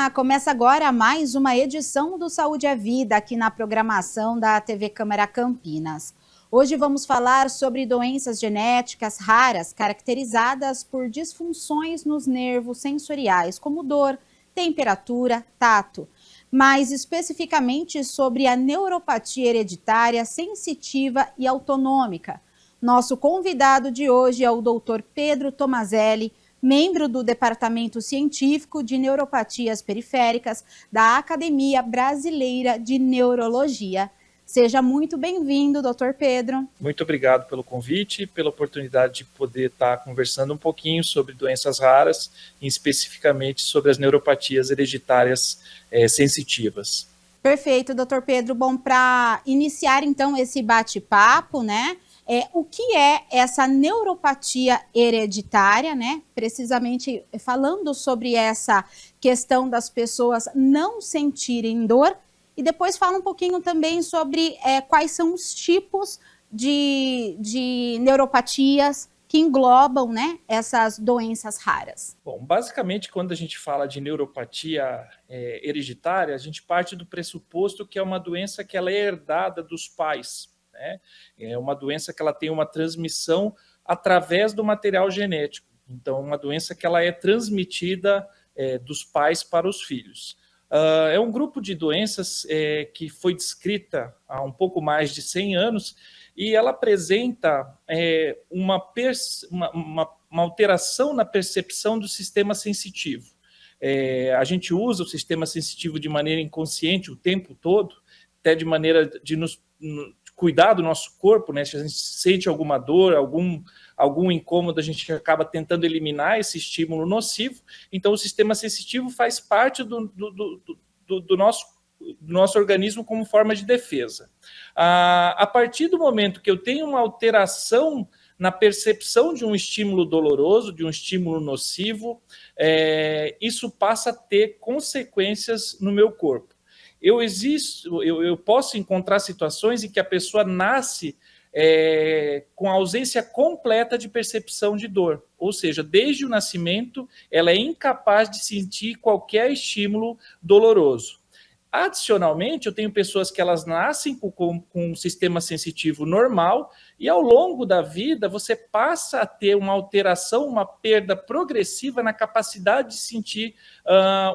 Olá, começa agora mais uma edição do Saúde é Vida aqui na programação da TV Câmara Campinas. Hoje vamos falar sobre doenças genéticas raras caracterizadas por disfunções nos nervos sensoriais, como dor, temperatura, tato, mais especificamente sobre a neuropatia hereditária sensitiva e autonômica. Nosso convidado de hoje é o Dr. Pedro Tomazelli, membro do Departamento Científico de Neuropatias Periféricas da Academia Brasileira de Neurologia. Seja muito bem-vindo, Dr. Pedro. Muito obrigado pelo convite e pela oportunidade de poder estar conversando um pouquinho sobre doenças raras, e especificamente sobre as neuropatias hereditárias sensitivas. Perfeito, Dr. Pedro. Bom, para iniciar então esse bate-papo, né? O que é essa neuropatia hereditária, né? Precisamente falando sobre essa questão das pessoas não sentirem dor, e depois fala um pouquinho também sobre quais são os tipos de neuropatias que englobam, né, essas doenças raras. Bom, basicamente, quando a gente fala de neuropatia hereditária, a gente parte do pressuposto que é uma doença que ela é herdada dos pais. Né? É uma doença que ela tem uma transmissão através do material genético. Então, uma doença que ela é transmitida dos pais para os filhos. É um grupo de doenças que foi descrita há um pouco mais de 100 anos e ela apresenta uma alteração na percepção do sistema sensitivo. A gente usa o sistema sensitivo de maneira inconsciente o tempo todo, até de maneira de nos cuidar do nosso corpo, né? Se a gente sente alguma dor, algum incômodo, a gente acaba tentando eliminar esse estímulo nocivo. Então, o sistema sensitivo faz parte do nosso organismo como forma de defesa. A partir do momento que eu tenho uma alteração na percepção de um estímulo doloroso, de um estímulo nocivo, isso passa a ter consequências no meu corpo. Eu posso encontrar situações em que a pessoa nasce com a ausência completa de percepção de dor, ou seja, desde o nascimento ela é incapaz de sentir qualquer estímulo doloroso. Adicionalmente, eu tenho pessoas que elas nascem com um sistema sensitivo normal e ao longo da vida você passa a ter uma alteração, uma perda progressiva na capacidade de sentir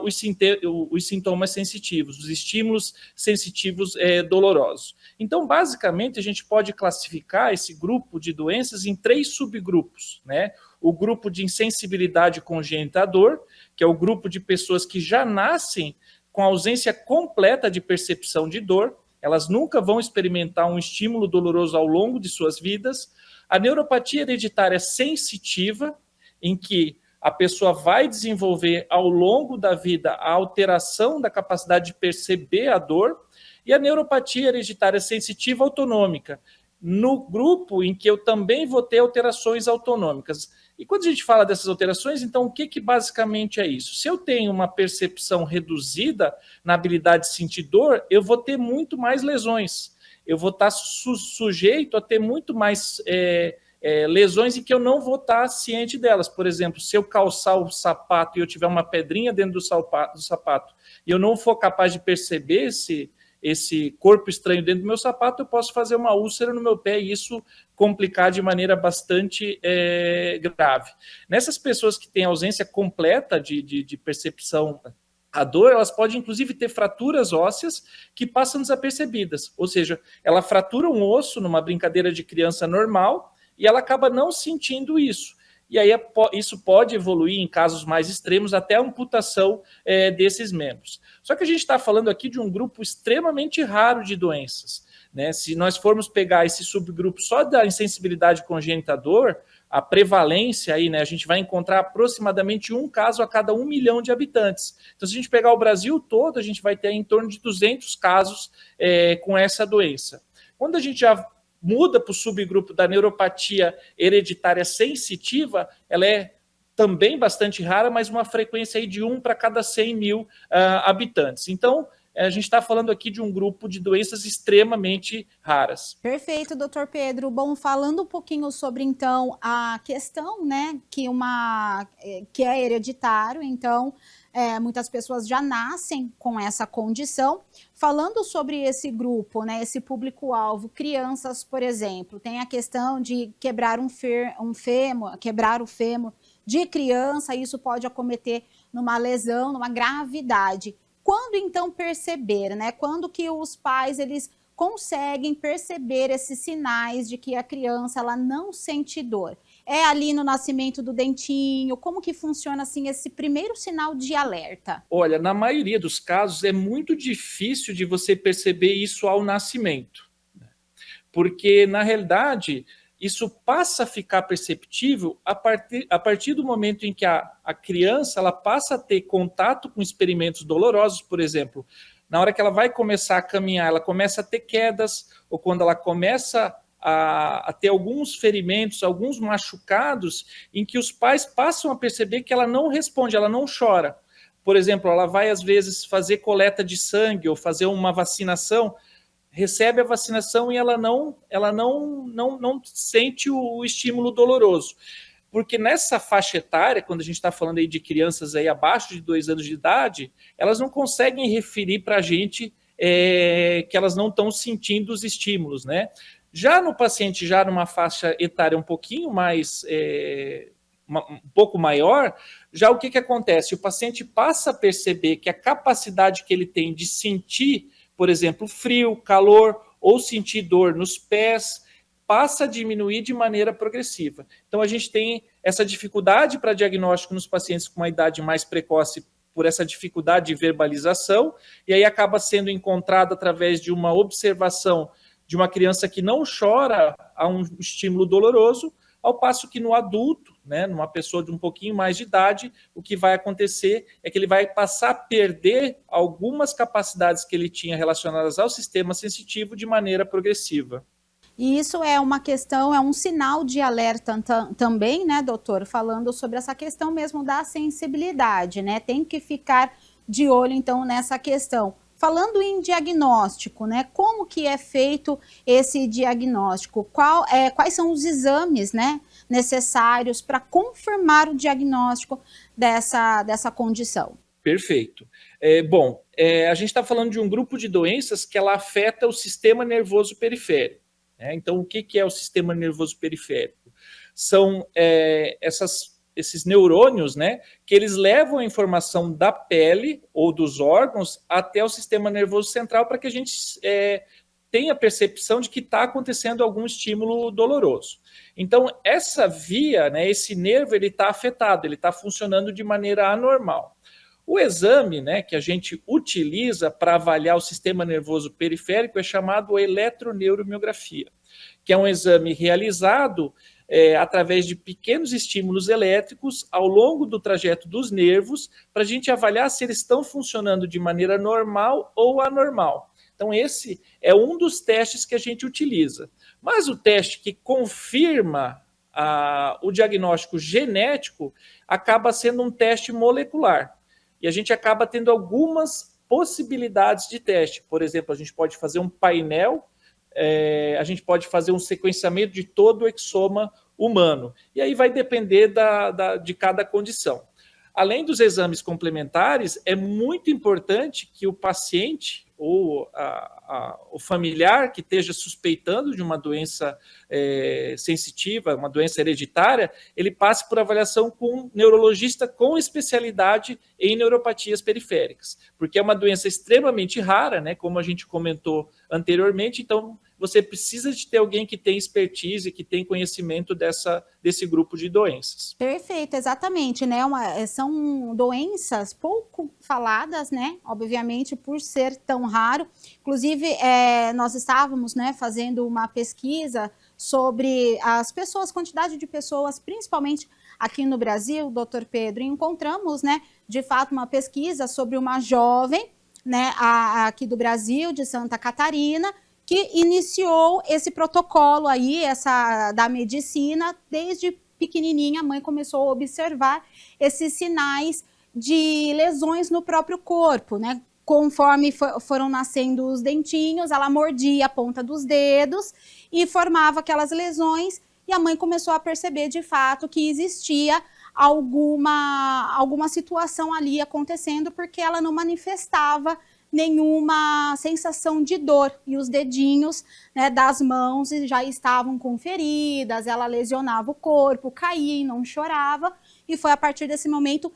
os sintomas sensitivos, os estímulos sensitivos dolorosos. Então, basicamente, a gente pode classificar esse grupo de doenças em 3 subgrupos, né? O grupo de insensibilidade congênita à dor, que é o grupo de pessoas que já nascem com ausência completa de percepção de dor, elas nunca vão experimentar um estímulo doloroso ao longo de suas vidas. A neuropatia hereditária sensitiva, em que a pessoa vai desenvolver ao longo da vida a alteração da capacidade de perceber a dor, e a neuropatia hereditária sensitiva autonômica, no grupo em que eu também vou ter alterações autonômicas. E quando a gente fala dessas alterações, então o que basicamente é isso? Se eu tenho uma percepção reduzida na habilidade de sentir dor, eu vou ter muito mais lesões. Eu vou estar sujeito a ter muito mais lesões em que eu não vou estar ciente delas. Por exemplo, se eu calçar o sapato e eu tiver uma pedrinha dentro do sapato e eu não for capaz de perceber esse corpo estranho dentro do meu sapato, eu posso fazer uma úlcera no meu pé e isso complicar de maneira bastante grave. Nessas pessoas que têm ausência completa de percepção à dor, elas podem inclusive ter fraturas ósseas que passam desapercebidas, ou seja, ela fratura um osso numa brincadeira de criança normal e ela acaba não sentindo isso. E aí isso pode evoluir em casos mais extremos até a amputação desses membros. Só que a gente está falando aqui de um grupo extremamente raro de doenças. Né? Se nós formos pegar esse subgrupo só da insensibilidade congênita à dor, a prevalência aí, né, a gente vai encontrar aproximadamente um caso a cada 1 milhão de habitantes. Então, se a gente pegar o Brasil todo, a gente vai ter em torno de 200 casos com essa doença. Quando a gente já muda para o subgrupo da neuropatia hereditária sensitiva, ela é também bastante rara, mas uma frequência aí de 1 para cada 100 mil habitantes. Então, a gente está falando aqui de um grupo de doenças extremamente raras. Perfeito, doutor Pedro. Bom, falando um pouquinho sobre, então, a questão, né, que é hereditário, então, muitas pessoas já nascem com essa condição. Falando sobre esse grupo, né, esse público-alvo, crianças, por exemplo, tem a questão de quebrar quebrar o fêmur de criança, isso pode acometer numa lesão, numa gravidade. Quando então perceber, né? Quando que os pais eles conseguem perceber esses sinais de que a criança ela não sente dor? É ali no nascimento do dentinho? Como que funciona assim esse primeiro sinal de alerta? Olha, na maioria dos casos é muito difícil de você perceber isso ao nascimento, né? Porque na realidade isso passa a ficar perceptível a partir do momento em que a criança ela passa a ter contato com experimentos dolorosos, por exemplo, na hora que ela vai começar a caminhar, ela começa a ter quedas, ou quando ela começa a ter alguns ferimentos, alguns machucados, em que os pais passam a perceber que ela não responde, ela não chora. Por exemplo, ela vai às vezes fazer coleta de sangue ou fazer uma vacinação, recebe a vacinação e ela não sente o estímulo doloroso. Porque nessa faixa etária, quando a gente está falando aí de crianças aí abaixo de 2 anos de idade, elas não conseguem referir para a gente que elas não estão sentindo os estímulos, né? Já no paciente, já numa faixa etária um pouquinho mais, um pouco maior, já o que acontece? O paciente passa a perceber que a capacidade que ele tem de sentir, por exemplo, frio, calor ou sentir dor nos pés, passa a diminuir de maneira progressiva. Então, a gente tem essa dificuldade para diagnóstico nos pacientes com uma idade mais precoce por essa dificuldade de verbalização, e aí acaba sendo encontrado através de uma observação de uma criança que não chora a um estímulo doloroso, ao passo que no adulto, né, numa pessoa de um pouquinho mais de idade, o que vai acontecer é que ele vai passar a perder algumas capacidades que ele tinha relacionadas ao sistema sensitivo de maneira progressiva. E isso é uma questão, é um sinal de alerta também, né, doutor? Falando sobre essa questão mesmo da sensibilidade, né? Tem que ficar de olho, então, nessa questão. Falando em diagnóstico, né? Como que é feito esse diagnóstico? Quais são os exames, né, necessários para confirmar o diagnóstico dessa condição? Perfeito. A gente está falando de um grupo de doenças que ela afeta o sistema nervoso periférico. Então, o que é o sistema nervoso periférico? São esses neurônios, né, que eles levam a informação da pele ou dos órgãos até o sistema nervoso central para que a gente tenha a percepção de que está acontecendo algum estímulo doloroso. Então, essa via, né, esse nervo, ele está afetado, ele está funcionando de maneira anormal. O exame, né, que a gente utiliza para avaliar o sistema nervoso periférico é chamado eletroneuromiografia, que é um exame realizado através de pequenos estímulos elétricos ao longo do trajeto dos nervos, para a gente avaliar se eles estão funcionando de maneira normal ou anormal. Então, esse é um dos testes que a gente utiliza. Mas o teste que confirma o diagnóstico genético acaba sendo um teste molecular. E a gente acaba tendo algumas possibilidades de teste. Por exemplo, a gente pode fazer um painel, a gente pode fazer um sequenciamento de todo o exoma humano. E aí vai depender de cada condição. Além dos exames complementares, é muito importante que o paciente ou o familiar que esteja suspeitando de uma doença sensitiva, uma doença hereditária, ele passe por avaliação com um neurologista com especialidade em neuropatias periféricas, porque é uma doença extremamente rara, né, como a gente comentou anteriormente, então você precisa de ter alguém que tem expertise, que tem conhecimento desse grupo de doenças. Perfeito, exatamente, né? São doenças pouco faladas, né? Obviamente, por ser tão raro. Inclusive, nós estávamos, né, fazendo uma pesquisa sobre as pessoas, quantidade de pessoas, principalmente aqui no Brasil, doutor Pedro, e encontramos, né, de fato, uma pesquisa sobre uma jovem, né, aqui do Brasil, de Santa Catarina, que iniciou esse protocolo aí, da medicina, desde pequenininha. A mãe começou a observar esses sinais de lesões no próprio corpo, né? Conforme foram nascendo os dentinhos, ela mordia a ponta dos dedos e formava aquelas lesões, e a mãe começou a perceber de fato que existia alguma situação ali acontecendo, porque ela não manifestava nenhuma sensação de dor, e os dedinhos, né, das mãos já estavam com feridas, ela lesionava o corpo, caía e não chorava, e foi a partir desse momento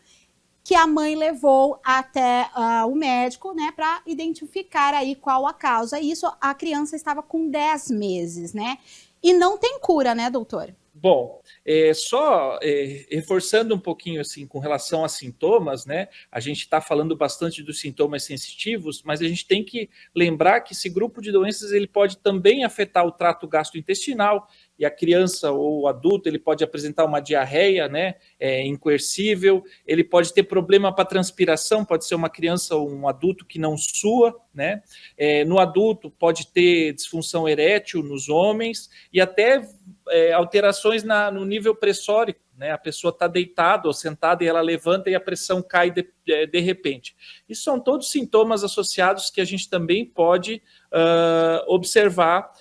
que a mãe levou até o médico, né, para identificar aí qual a causa. Isso, a criança estava com 10 meses, né? E não tem cura, né, doutor? Bom, reforçando um pouquinho assim com relação a sintomas, né? A gente está falando bastante dos sintomas sensitivos, mas a gente tem que lembrar que esse grupo de doenças ele pode também afetar o trato gastrointestinal, e a criança ou o adulto ele pode apresentar uma diarreia, né, incoercível, ele pode ter problema para transpiração, pode ser uma criança ou um adulto que não sua, né? No adulto pode ter disfunção erétil nos homens e até alterações no nível pressórico, né? A pessoa está deitada ou sentada e ela levanta e a pressão cai de repente. Isso são todos sintomas associados que a gente também pode observar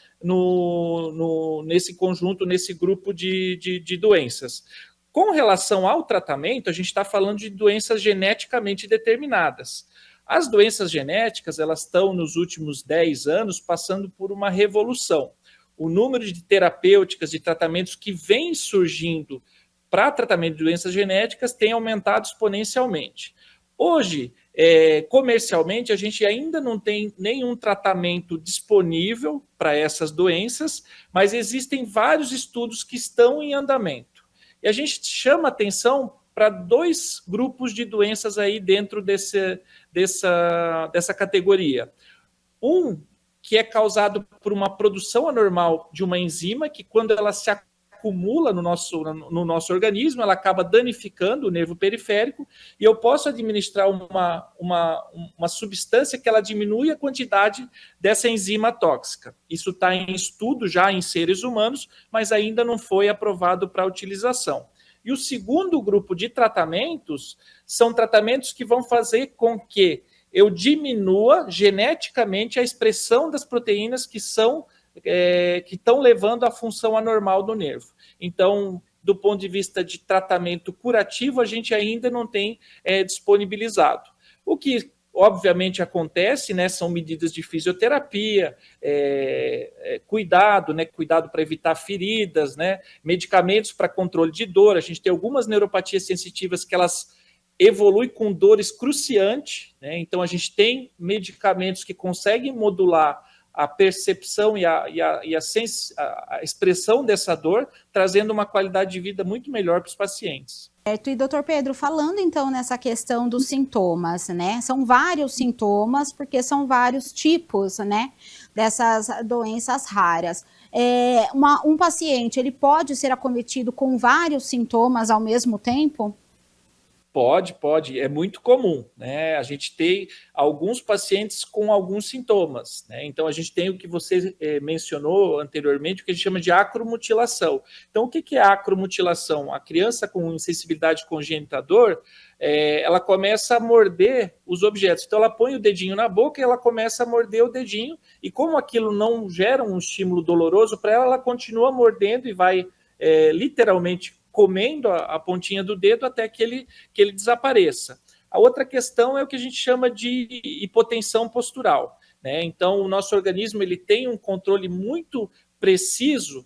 nesse conjunto, nesse grupo de doenças. Com relação ao tratamento, a gente está falando de doenças geneticamente determinadas. As doenças genéticas, elas estão nos últimos 10 anos passando por uma revolução. O número de terapêuticas, de tratamentos que vem surgindo para tratamento de doenças genéticas tem aumentado exponencialmente. Hoje, comercialmente, a gente ainda não tem nenhum tratamento disponível para essas doenças, mas existem vários estudos que estão em andamento. E a gente chama atenção para 2 grupos de doenças aí dentro dessa categoria. Um que é causado por uma produção anormal de uma enzima que, quando ela se acumula no nosso organismo, ela acaba danificando o nervo periférico, e eu posso administrar uma substância que ela diminui a quantidade dessa enzima tóxica. Isso está em estudo já em seres humanos, mas ainda não foi aprovado para utilização. E o segundo grupo de tratamentos são tratamentos que vão fazer com que eu diminua geneticamente a expressão das proteínas que estão levando à função anormal do nervo. Então, do ponto de vista de tratamento curativo, a gente ainda não tem disponibilizado. O que, obviamente, acontece, né, são medidas de fisioterapia, cuidado para evitar feridas, né, medicamentos para controle de dor. A gente tem algumas neuropatias sensitivas que elas evolui com dor excruciante, né? Então a gente tem medicamentos que conseguem modular a percepção e a expressão dessa dor, trazendo uma qualidade de vida muito melhor para os pacientes. Certo. E doutor Pedro, falando então nessa questão dos sintomas, né? São vários sintomas, porque são vários tipos, né, dessas doenças raras. Um paciente, ele pode ser acometido com vários sintomas ao mesmo tempo? Pode, é muito comum, né? A gente tem alguns pacientes com alguns sintomas, né? Então a gente tem o que você mencionou anteriormente, o que a gente chama de acromutilação. Então o que é acromutilação? A criança com insensibilidade congênita à dor, ela começa a morder os objetos. Então ela põe o dedinho na boca e ela começa a morder o dedinho, e como aquilo não gera um estímulo doloroso para ela, ela continua mordendo e vai literalmente comendo a pontinha do dedo até que ele desapareça. A outra questão é o que a gente chama de hipotensão postural, né? Então, o nosso organismo ele tem um controle muito preciso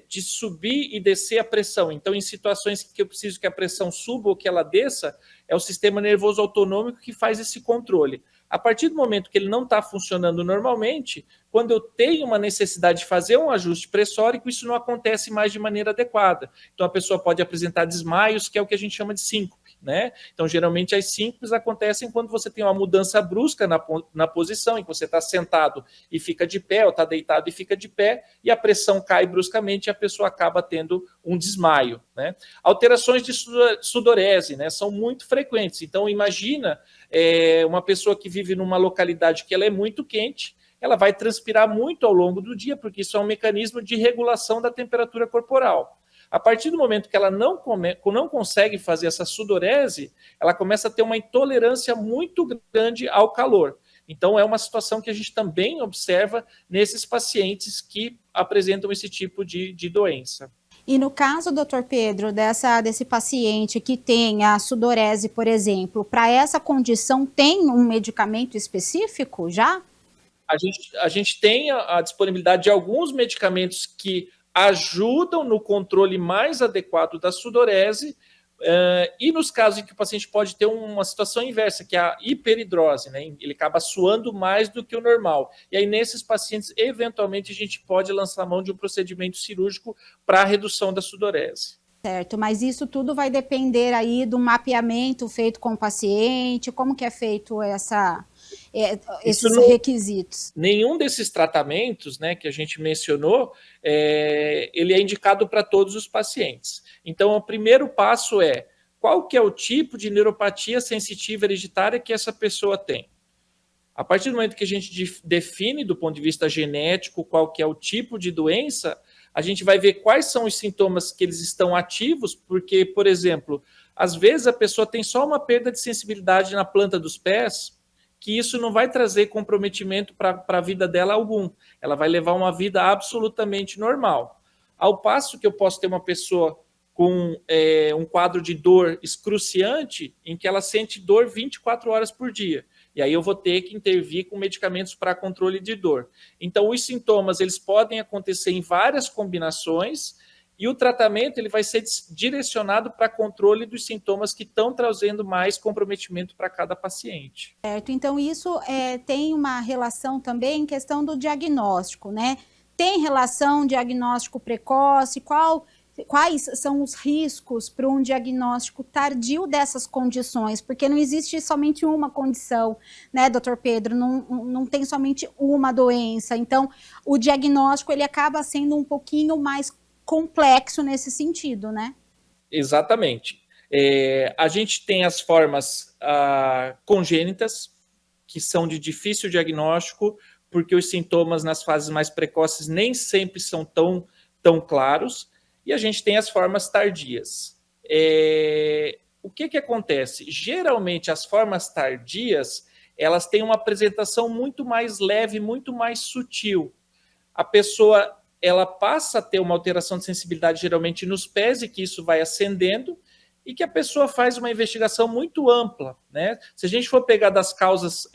de subir e descer a pressão. Então, em situações que eu preciso que a pressão suba ou que ela desça, é o sistema nervoso autonômico que faz esse controle. A partir do momento que ele não está funcionando normalmente, quando eu tenho uma necessidade de fazer um ajuste pressórico, isso não acontece mais de maneira adequada. Então, a pessoa pode apresentar desmaios, que é o que a gente chama de síncope, né? Então, geralmente, as síncopes acontecem quando você tem uma mudança brusca na posição, em que você está sentado e fica de pé, ou está deitado e fica de pé, e a pressão cai bruscamente e a pessoa acaba tendo um desmaio, né? Alterações de sudorese, né, são muito frequentes. Então, imagina uma pessoa que vive numa localidade que ela é muito quente, ela vai transpirar muito ao longo do dia, porque isso é um mecanismo de regulação da temperatura corporal. A partir do momento que ela não consegue fazer essa sudorese, ela começa a ter uma intolerância muito grande ao calor. Então, é uma situação que a gente também observa nesses pacientes que apresentam esse tipo de doença. E no caso, doutor Pedro, desse paciente que tem a sudorese, por exemplo, para essa condição tem um medicamento específico já? A gente tem a disponibilidade de alguns medicamentos que ajudam no controle mais adequado da sudorese, e nos casos em que o paciente pode ter uma situação inversa, que é a hiperidrose, né? Ele acaba suando mais do que o normal. E aí, nesses pacientes, eventualmente, a gente pode lançar a mão de um procedimento cirúrgico para a redução da sudorese. Certo, mas isso tudo vai depender aí do mapeamento feito com o paciente, como que é feito esses requisitos? Nenhum desses tratamentos, né, que a gente mencionou, ele é indicado para todos os pacientes. Então, o primeiro passo é qual que é o tipo de neuropatia sensitiva hereditária que essa pessoa tem. A partir do momento que a gente define do ponto de vista genético qual que é o tipo de doença, a gente vai ver quais são os sintomas que eles estão ativos, porque, por exemplo, às vezes a pessoa tem só uma perda de sensibilidade na planta dos pés, que isso não vai trazer comprometimento para a vida dela algum. Ela vai levar uma vida absolutamente normal. Ao passo que eu posso ter uma pessoa com um quadro de dor excruciante, em que ela sente dor 24 horas por dia. E aí eu vou ter que intervir com medicamentos para controle de dor. Então, os sintomas eles podem acontecer em várias combinações e o tratamento ele vai ser direcionado para controle dos sintomas que estão trazendo mais comprometimento para cada paciente. Certo, então isso tem uma relação também em questão do diagnóstico, né? Tem relação diagnóstico precoce? Quais são os riscos para um diagnóstico tardio dessas condições? Porque não existe somente uma condição, né, doutor Pedro? Não tem somente uma doença. Então, o diagnóstico ele acaba sendo um pouquinho mais complexo nesse sentido, né? Exatamente. A gente tem as formas congênitas, que são de difícil diagnóstico, porque os sintomas nas fases mais precoces nem sempre são tão claros. E a gente tem as formas tardias. O que acontece? Geralmente, as formas tardias, elas têm uma apresentação muito mais leve, muito mais sutil. A pessoa, ela passa a ter uma alteração de sensibilidade, geralmente nos pés, e que isso vai ascendendo, e que a pessoa faz uma investigação muito ampla, né? Se a gente for pegar das causas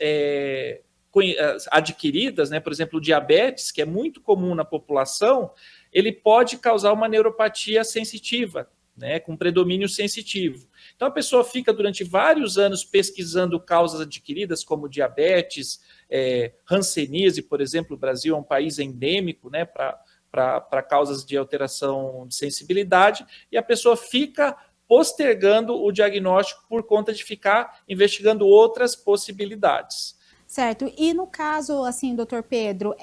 adquiridas, né, por exemplo, o diabetes, que é muito comum na população, ele pode causar uma neuropatia sensitiva, né, com predomínio sensitivo. Então, a pessoa fica durante vários anos pesquisando causas adquiridas, como diabetes, hanseníase, por exemplo. O Brasil é um país endêmico, né, para causas de alteração de sensibilidade, e a pessoa fica postergando o diagnóstico por conta de ficar investigando outras possibilidades. Certo. E no caso, assim, doutor Pedro,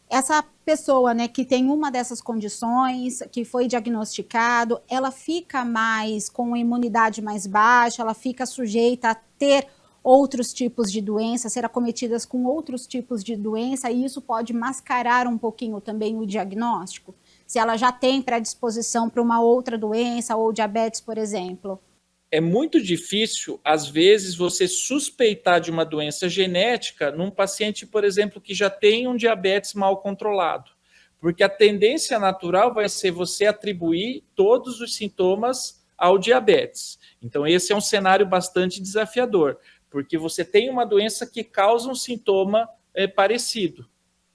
essa pessoa, né, que tem uma dessas condições, que foi diagnosticado, ela fica mais com imunidade mais baixa, ela fica sujeita a ter outros tipos de doença, ser acometidas com outros tipos de doença, e isso pode mascarar um pouquinho também o diagnóstico? Se ela já tem predisposição para uma outra doença, ou diabetes, por exemplo. É muito difícil, às vezes, você suspeitar de uma doença genética num paciente, por exemplo, que já tem um diabetes mal controlado. Porque a tendência natural vai ser você atribuir todos os sintomas ao diabetes. Então, esse é um cenário bastante desafiador, porque você tem uma doença que causa um sintoma parecido.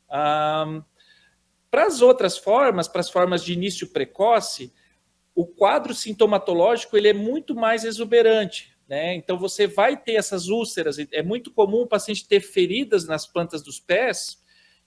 Para as outras formas, para as formas de início precoce, o quadro sintomatológico ele é muito mais exuberante, né? Então você vai ter essas úlceras, é muito comum o paciente ter feridas nas plantas dos pés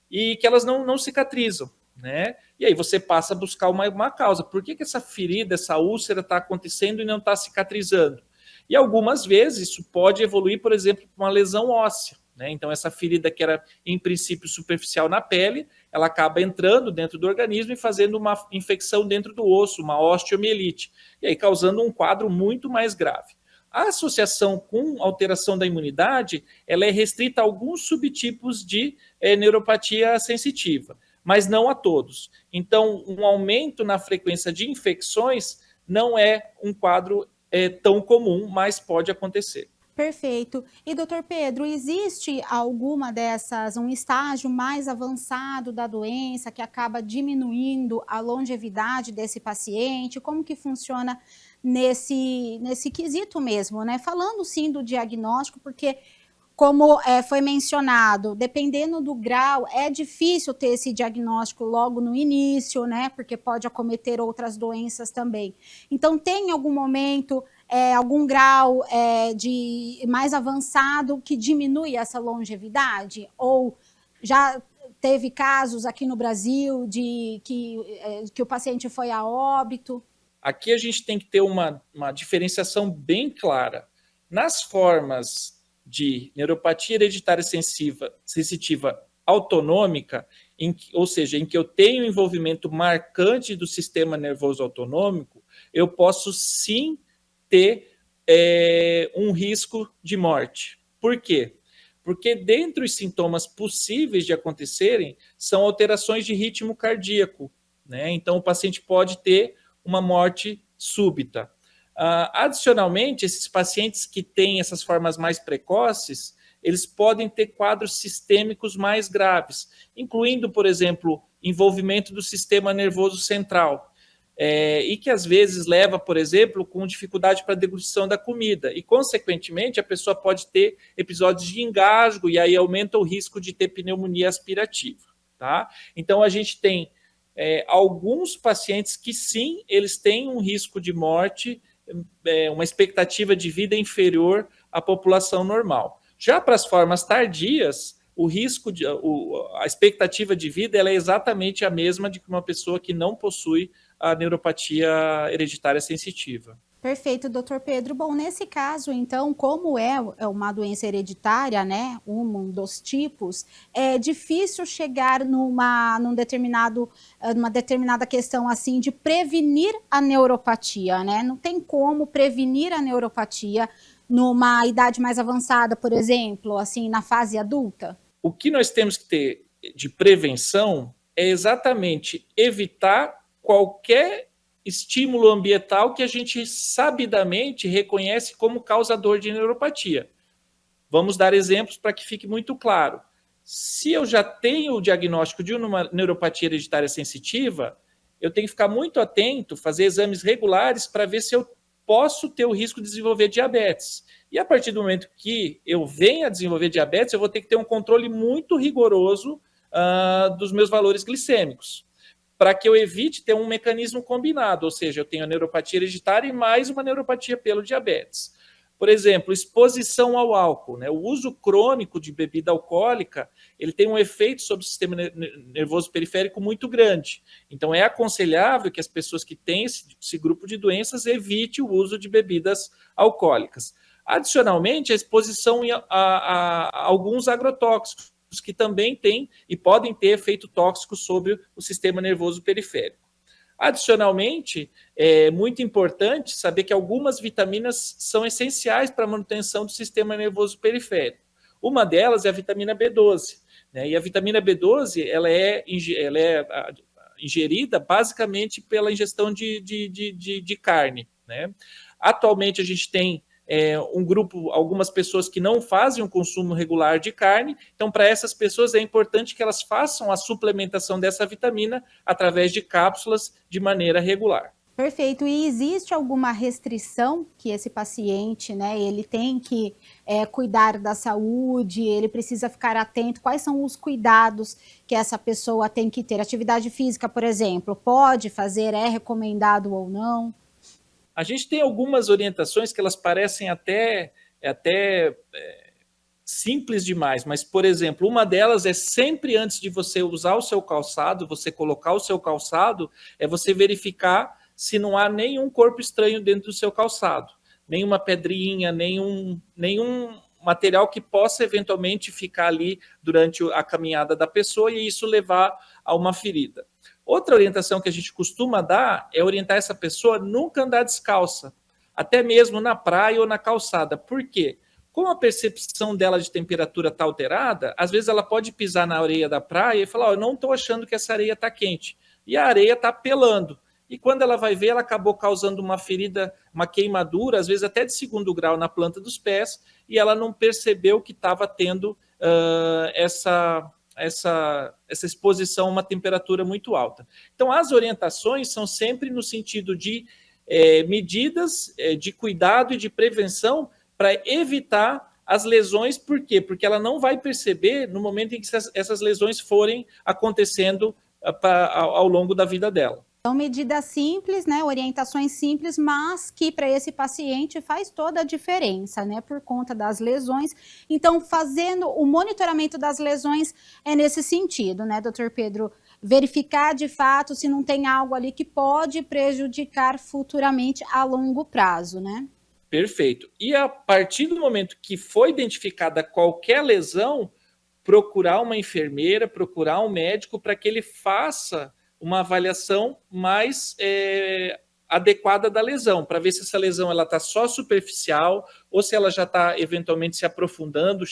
e que elas não cicatrizam, né? E aí você passa a buscar uma causa. Por que essa ferida, essa úlcera está acontecendo e não está cicatrizando? E algumas vezes isso pode evoluir, por exemplo, para uma lesão óssea, né? Então essa ferida que era em princípio superficial na pele, ela acaba entrando dentro do organismo e fazendo uma infecção dentro do osso, uma osteomielite, e aí causando um quadro muito mais grave. A associação com alteração da imunidade, ela é restrita a alguns subtipos de neuropatia sensitiva, mas não a todos. Então, um aumento na frequência de infecções não é um quadro tão comum, mas pode acontecer. Perfeito. E, doutor Pedro, existe alguma dessas, um estágio mais avançado da doença que acaba diminuindo a longevidade desse paciente? Como que funciona nesse quesito mesmo, né? Falando sim do diagnóstico, porque como foi mencionado, dependendo do grau, é difícil ter esse diagnóstico logo no início, né? Porque pode acometer outras doenças também. Então, tem algum momento, algum grau de mais avançado que diminui essa longevidade? Ou já teve casos aqui no Brasil de que o paciente foi a óbito? Aqui a gente tem que ter uma diferenciação bem clara. Nas formas de neuropatia hereditária sensitiva autonômica, ou seja, em que eu tenho envolvimento marcante do sistema nervoso autonômico, eu posso sim ter um risco de morte. Por quê? Porque dentre os sintomas possíveis de acontecerem são alterações de ritmo cardíaco, né? Então, o paciente pode ter uma morte súbita. Adicionalmente, esses pacientes que têm essas formas mais precoces, eles podem ter quadros sistêmicos mais graves, incluindo, por exemplo, envolvimento do sistema nervoso central, e que às vezes leva, por exemplo, com dificuldade para a deglutição da comida, e consequentemente a pessoa pode ter episódios de engasgo e aí aumenta o risco de ter pneumonia aspirativa, tá? Então a gente tem alguns pacientes que sim, eles têm um risco de morte, uma expectativa de vida inferior à população normal. Já para as formas tardias, o risco a expectativa de vida ela é exatamente a mesma de que uma pessoa que não possui a neuropatia hereditária sensitiva. Perfeito, doutor Pedro. Bom, nesse caso, então, como é uma doença hereditária, né, um dos tipos, é difícil chegar numa determinada questão, assim, de prevenir a neuropatia, né? Não tem como prevenir a neuropatia numa idade mais avançada, por exemplo, assim, na fase adulta? O que nós temos que ter de prevenção é exatamente evitar qualquer estímulo ambiental que a gente sabidamente reconhece como causador de neuropatia. Vamos dar exemplos para que fique muito claro. Se eu já tenho o diagnóstico de uma neuropatia hereditária sensitiva, eu tenho que ficar muito atento, fazer exames regulares para ver se eu posso ter o risco de desenvolver diabetes. E a partir do momento que eu venha a desenvolver diabetes, eu vou ter que ter um controle muito rigoroso dos meus valores glicêmicos, para que eu evite ter um mecanismo combinado, ou seja, eu tenho a neuropatia hereditária e mais uma neuropatia pelo diabetes. Por exemplo, exposição ao álcool, né? O uso crônico de bebida alcoólica, ele tem um efeito sobre o sistema nervoso periférico muito grande. Então, é aconselhável que as pessoas que têm esse grupo de doenças evite o uso de bebidas alcoólicas. Adicionalmente, a exposição a alguns agrotóxicos, que também têm e podem ter efeito tóxico sobre o sistema nervoso periférico. Adicionalmente, é muito importante saber que algumas vitaminas são essenciais para a manutenção do sistema nervoso periférico. Uma delas é a vitamina B12, né? E a vitamina B12 ela é ingerida basicamente pela ingestão de carne, né? Atualmente a gente tem um grupo, algumas pessoas que não fazem um consumo regular de carne, então para essas pessoas é importante que elas façam a suplementação dessa vitamina através de cápsulas de maneira regular. Perfeito. E existe alguma restrição que esse paciente, né, ele tem que cuidar da saúde, ele precisa ficar atento? Quais são os cuidados que essa pessoa tem que ter? Atividade física, por exemplo, pode fazer, é recomendado ou não? A gente tem algumas orientações que elas parecem até simples demais, mas, por exemplo, uma delas é sempre antes de você usar o seu calçado, você colocar o seu calçado, é você verificar se não há nenhum corpo estranho dentro do seu calçado, nenhuma pedrinha, nenhum material que possa eventualmente ficar ali durante a caminhada da pessoa e isso levar a uma ferida. Outra orientação que a gente costuma dar é orientar essa pessoa a nunca andar descalça, até mesmo na praia ou na calçada. Por quê? Como a percepção dela de temperatura está alterada, às vezes ela pode pisar na areia da praia e falar, eu não estou achando que essa areia está quente. E a areia está pelando. e quando ela vai ver, ela acabou causando uma ferida, uma queimadura, às vezes até de 2º grau na planta dos pés, e ela não percebeu que estava tendo essa exposição a uma temperatura muito alta. Então, as orientações são sempre no sentido de medidas de cuidado e de prevenção para evitar as lesões. Por quê? Porque ela não vai perceber no momento em que essas lesões forem acontecendo ao longo da vida dela. São medidas simples, né, orientações simples, mas que para esse paciente faz toda a diferença, né, por conta das lesões. Então, fazendo o monitoramento das lesões é nesse sentido, né, doutor Pedro? Verificar de fato se não tem algo ali que pode prejudicar futuramente a longo prazo, né? Perfeito. E a partir do momento que foi identificada qualquer lesão, procurar uma enfermeira, procurar um médico para que ele faça uma avaliação mais adequada da lesão, para ver se essa lesão está só superficial ou se ela já está eventualmente se aprofundando,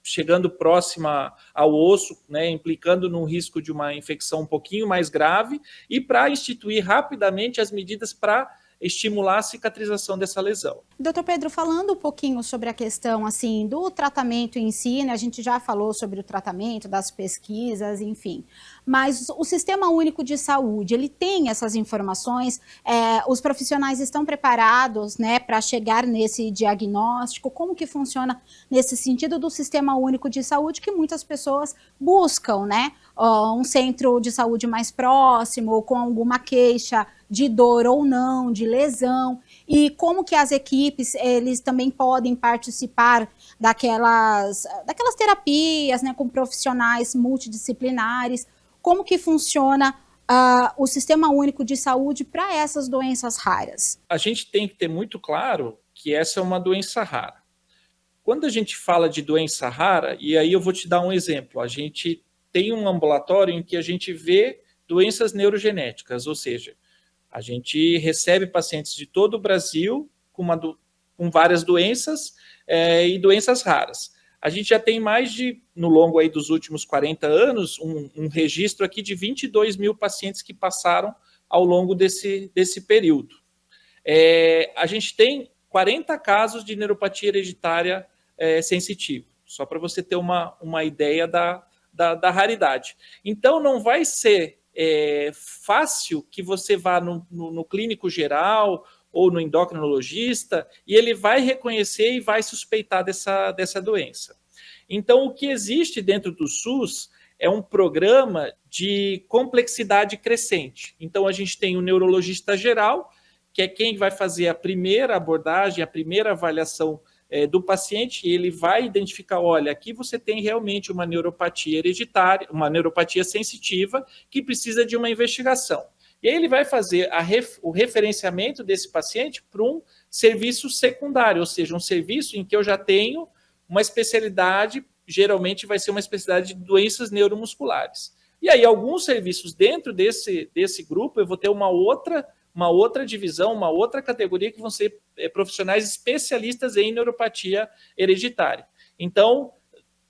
chegando próxima ao osso, né, implicando no risco de uma infecção um pouquinho mais grave, e para instituir rapidamente as medidas para estimular a cicatrização dessa lesão. Doutor Pedro, falando um pouquinho sobre a questão assim do tratamento em si, né? A gente já falou sobre o tratamento, das pesquisas, enfim. Mas o Sistema Único de Saúde, ele tem essas informações? Os profissionais estão preparados, né, para chegar nesse diagnóstico? Como que funciona nesse sentido do Sistema Único de Saúde que muitas pessoas buscam, né? Um centro de saúde mais próximo, ou com alguma queixa de dor ou não, de lesão, e como que as equipes, eles também podem participar daquelas terapias, né, com profissionais multidisciplinares, como que funciona o Sistema Único de Saúde para essas doenças raras? A gente tem que ter muito claro que essa é uma doença rara. Quando a gente fala de doença rara, e aí eu vou te dar um exemplo, a gente tem um ambulatório em que a gente vê doenças neurogenéticas, ou seja, a gente recebe pacientes de todo o Brasil com várias doenças e doenças raras. A gente já tem no longo aí dos últimos 40 anos, um registro aqui de 22 mil pacientes que passaram ao longo desse período. A gente tem 40 casos de neuropatia hereditária sensitiva, só para você ter uma ideia da raridade. Então, não vai ser fácil que você vá no clínico geral ou no endocrinologista e ele vai reconhecer e vai suspeitar dessa doença. Então, o que existe dentro do SUS é um programa de complexidade crescente. Então, a gente tem o neurologista geral, que é quem vai fazer a primeira abordagem, a primeira avaliação do paciente, e ele vai identificar, olha, aqui você tem realmente uma neuropatia hereditária, uma neuropatia sensitiva, que precisa de uma investigação. E aí ele vai fazer o referenciamento desse paciente para um serviço secundário, ou seja, um serviço em que eu já tenho uma especialidade, geralmente vai ser uma especialidade de doenças neuromusculares. E aí, alguns serviços dentro desse grupo, eu vou ter uma outra divisão, uma outra categoria, que vão ser profissionais especialistas em neuropatia hereditária. Então,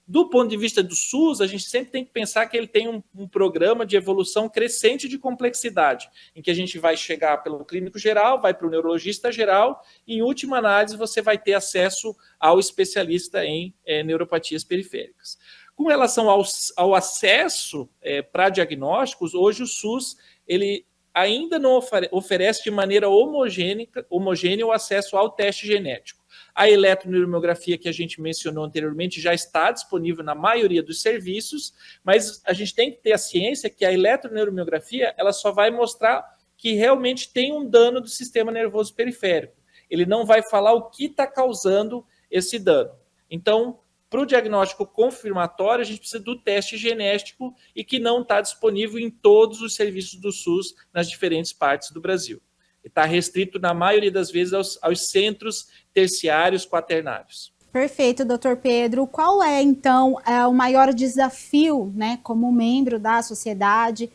do ponto de vista do SUS, a gente sempre tem que pensar que ele tem um programa de evolução crescente de complexidade, em que a gente vai chegar pelo clínico geral, vai para o neurologista geral, e, em última análise, você vai ter acesso ao especialista em neuropatias periféricas. Com relação ao acesso para diagnósticos, hoje o SUS ele ainda não oferece de maneira homogênea o acesso ao teste genético. A eletroneuromiografia que a gente mencionou anteriormente já está disponível na maioria dos serviços, mas a gente tem que ter a ciência que a eletroneuromiografia ela só vai mostrar que realmente tem um dano do sistema nervoso periférico. Ele não vai falar o que está causando esse dano. Então, para o diagnóstico confirmatório, a gente precisa do teste genético e que não está disponível em todos os serviços do SUS nas diferentes partes do Brasil. Está restrito, na maioria das vezes, aos centros terciários quaternários. Perfeito, doutor Pedro. Qual é, então, o maior desafio, né, como membro da sociedade,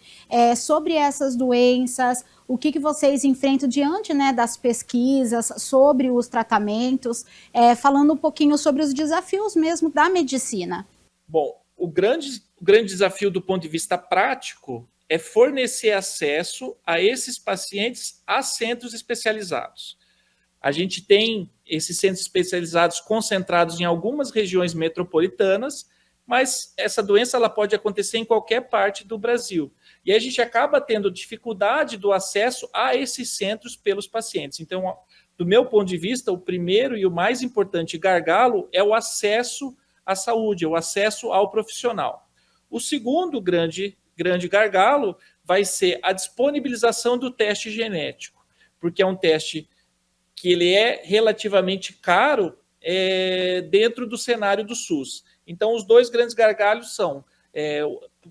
sobre essas doenças? O que vocês enfrentam diante, né, das pesquisas sobre os tratamentos? Falando um pouquinho sobre os desafios mesmo da medicina. Bom, o grande desafio do ponto de vista prático é fornecer acesso a esses pacientes a centros especializados. A gente tem esses centros especializados concentrados em algumas regiões metropolitanas, mas essa doença ela pode acontecer em qualquer parte do Brasil. E aí a gente acaba tendo dificuldade do acesso a esses centros pelos pacientes. Então, do meu ponto de vista, o primeiro e o mais importante gargalo é o acesso à saúde, o acesso ao profissional. O segundo grande gargalo vai ser a disponibilização do teste genético, porque é um teste que ele é relativamente caro dentro do cenário do SUS. Então, os dois grandes gargalos são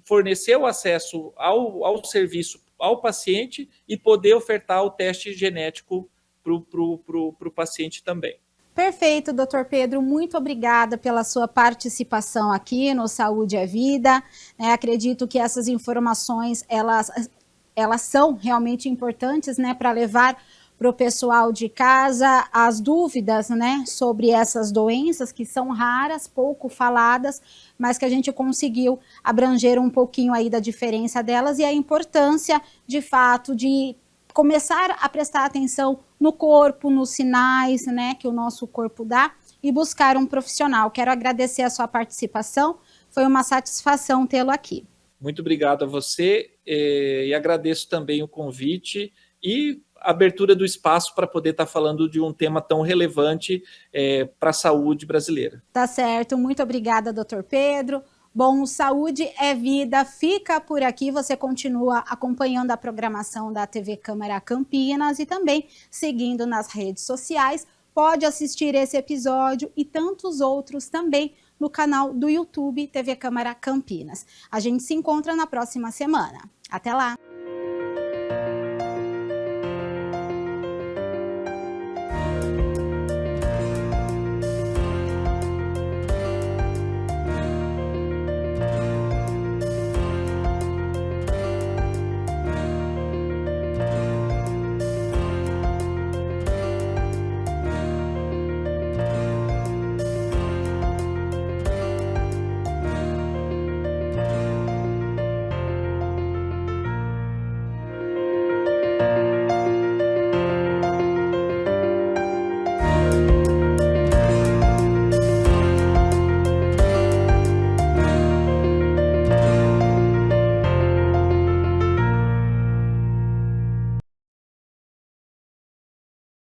fornecer o acesso ao serviço ao paciente e poder ofertar o teste genético para o paciente também. Perfeito, doutor Pedro, muito obrigada pela sua participação aqui no Saúde é Vida. Acredito que essas informações, elas são realmente importantes, né, para levar para o pessoal de casa as dúvidas, né, sobre essas doenças que são raras, pouco faladas, mas que a gente conseguiu abranger um pouquinho aí da diferença delas e a importância, de fato, de começar a prestar atenção no corpo, nos sinais, né, que o nosso corpo dá e buscar um profissional. Quero agradecer a sua participação, foi uma satisfação tê-lo aqui. Muito obrigado a você e agradeço também o convite e a abertura do espaço para poder estar falando de um tema tão relevante para a saúde brasileira. Tá certo, muito obrigada, doutor Pedro. Bom, Saúde é Vida fica por aqui, você continua acompanhando a programação da TV Câmara Campinas e também seguindo nas redes sociais. Pode assistir esse episódio e tantos outros também no canal do YouTube TV Câmara Campinas. A gente se encontra na próxima semana. Até lá!